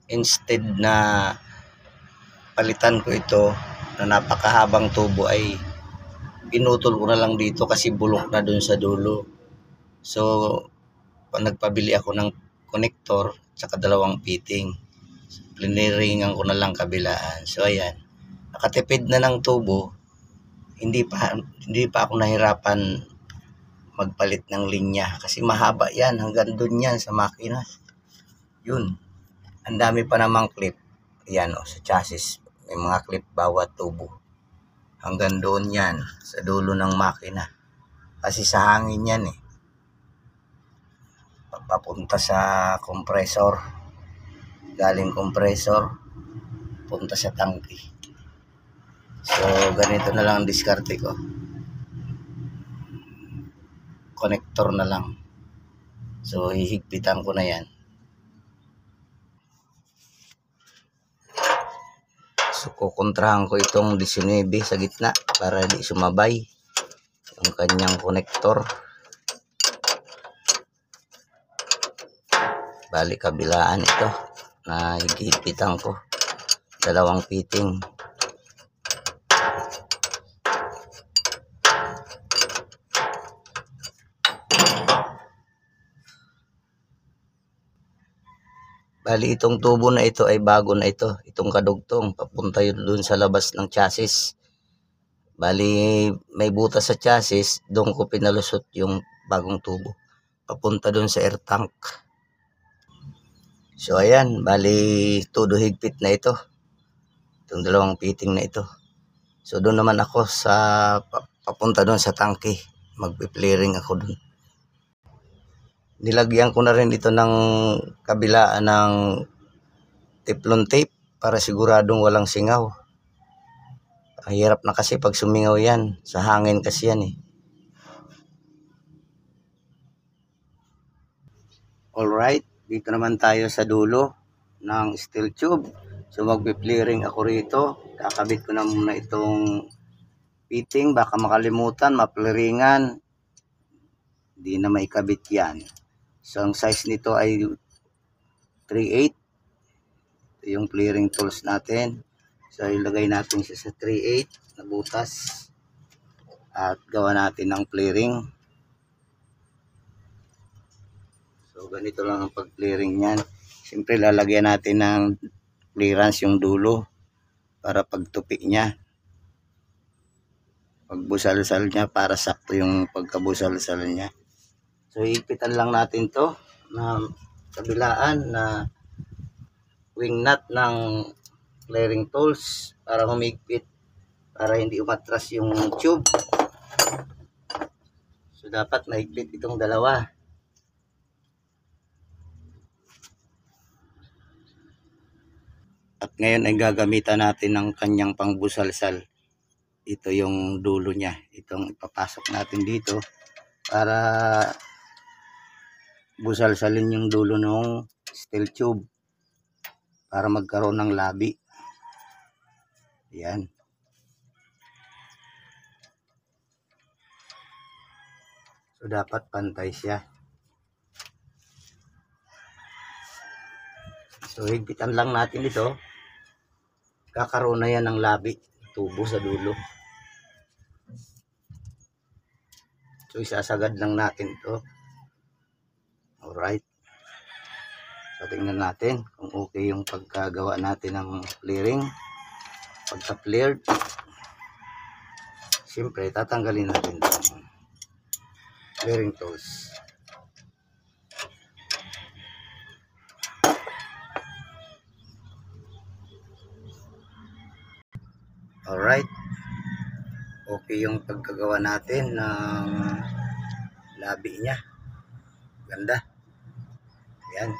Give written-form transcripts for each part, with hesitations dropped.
instead na palitan ko ito na napakahabang tubo ay pinutol ko na lang dito kasi bulok na dun sa dulo. So nagpabili ako ng connector at dalawang fitting. Pliniringan ko na lang kabilaan. So ayan, nakatipid na ng tubo. Hindi pa ako nahirapan magpalit ng linya kasi mahaba yan, hanggang dun yan sa makina. Yun, ang dami pa namang clip. Yan sa chassis, may mga clip bawat tubo. Hanggang doon yan sa dulo ng makina. Kasi sa hangin yan papunta sa compressor. Galing compressor, punta sa tangke. So ganito na lang ang diskarte ko. Connector na lang. So hihigpitan ko na yan. So kukontrahan ko itong 19 sa gitna para di sumabay yung kanyang connector. Bali kabilaan ito na higpitan ko. Dalawang fitting. Bali itong tubo na ito ay bago na ito. Itong kadugtong papunta yun dun sa labas ng chassis. Bali may butas sa chassis, doon ko pinalusot yung bagong tubo. Papunta dun sa air tank. So ayan, bali todo higpit na ito. Itong dalawang fitting na ito. So doon naman ako sa papunta doon sa tangke. Magpi-flaring ako doon. Nilagyan ko na rin ito ng kabilaan ng teflon tape para siguradong walang singaw. Hirap na kasi pag sumingaw yan. Sa hangin kasi yan Alright, dito naman tayo sa dulo ng steel tube. So magpi-flaring ako rito. Kakabit ko na muna itong fitting. Baka makalimutan, ma-flaringan. Hindi na maikabit yan. So ang size nito ay 3/8. Ito yung flaring tools natin. So ilagay natin siya sa 3/8 na butas. At gawa natin ng flaring. So ganito lang ang pag-flaring niyan. Siyempre lalagyan natin ng clearance yung dulo para pagtupi niya. Pagbusal-sal niya para sakto yung pagkabusal-sal niya. So ipitan lang natin to na kabilaan na wing nut ng flaring tools para humigpit, para hindi umatras yung tube. So dapat mahigpit itong dalawa. At ngayon ay gagamitan natin ng kanyang pangbusalsal. Ito yung dulo niya. Itong ipapasok natin dito para busalsalin yung dulo ng steel tube para magkaroon ng labi. Yan. So dapat pantay siya. So higpitan lang natin ito. Kakaroon na yan ng labi, tubo sa dulo. So isasagad lang natin ito. Alright. So tingnan natin kung okay yung pagkagawa natin ng flaring. Pagka-flared, siyempre tatanggalin natin itong flaring tools. Alright. Okay yung pagkagawa natin ng labi niya. Ganda. Yan.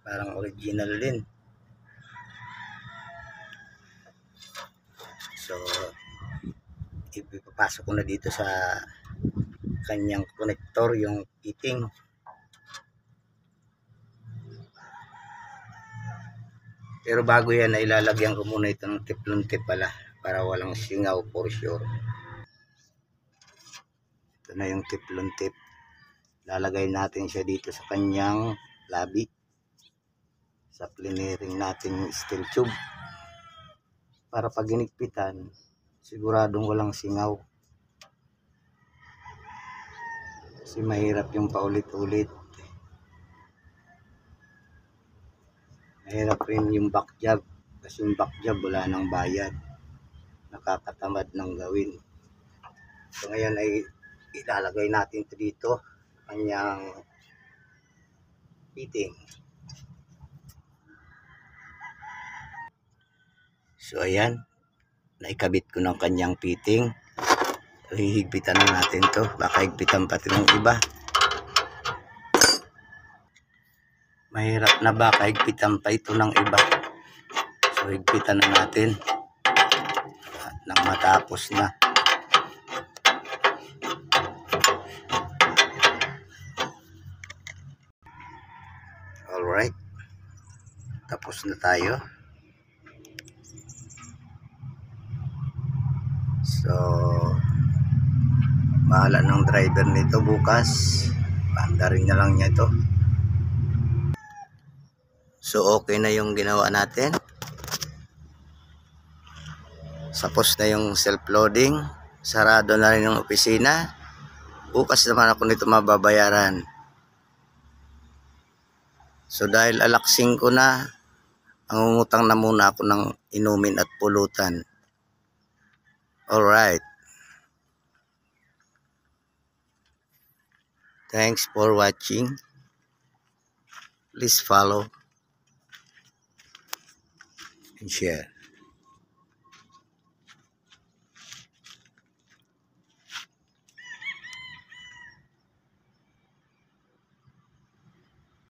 Parang original din. So ipapasok ko na dito sa kanyang connector yung fitting. Pero bago yan na ilalagyan ko muna ito ng teflon tape pala para walang singaw for sure. Ito na yung teflon tape. Lalagay natin siya dito sa kanyang labi. sa plinering natin steel tube para pag ginigpitan siguradong walang singaw, kasi mahirap yung paulit-ulit. Mahirap rin yung back job, kasi yung back job wala nang bayad, nakakatamad ng gawin. So ngayon ay ilalagay natin ito dito, kanyang fitting. So ayan, naikabit ko ng kanyang fitting. So, hihigpitan na natin to, baka higpitan pati ng iba. Mahirap na baka higpitan pa ito ng iba. So higpitan na natin at nang matapos na. Alright, tapos na tayo. So bahala ng driver nito bukas, paandarin na lang niya ito. So okay na yung ginawa natin. Tapos na yung self-loading, sarado na rin yung opisina. Bukas naman ako nito mababayaran. So dahil alas 5 na, mangungutang na muna ako ng inumin at pulutan. Alright. Thanks for watching. Please follow and share.